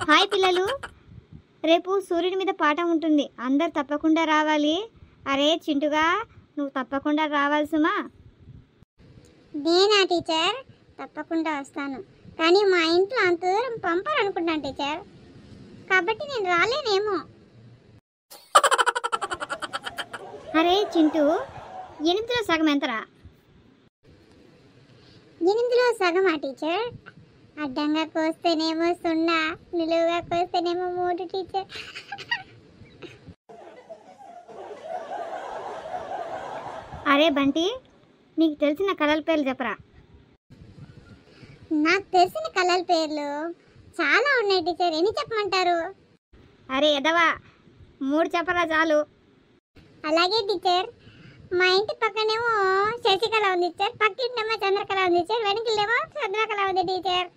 Hi పిల్లలు, రేపు సూర్యుడి మీద పాఠం ఉంటుంది. అందరు తప్పకుండా రావాలి. అరే చింటుగా, నువ్వు తప్పకుండా రావాలి సుమా. నేనా టీచర్? తప్పకుండా వస్తాను. కానీ మా ఇంట్లో అంత దూరం పంపరు అనుకుంటాను టీచర్, కాబట్టి నేను రాలేనేమో. అరే చింటూ, 8లో సగం ఎంతరా? 8లో సగమా టీచర్? అడ్డంగా కోస్తేనేమో 0, నిలువుగా కోస్తేనేమో 3 టీచర్. అరే బంటి, నీకు తెలిసిన కళల పేర్లు చెప్పరా? నాకు తెలిసిన కళల పేర్లు చాలా ఉన్నాయి టీచర్, ఎన్ని చెప్పమంటారు? అరే ఎదవా, 3 చెప్పరా చాలు. అలాగే టీచర్. మా ఇంటి పక్కనేమో శశికళ ఉంది టీచర్, పక్కింటేమో చంద్రకళ ఉంది టీచర్, వెనకిలేమో చంద్రకళ ఉంది టీచర్.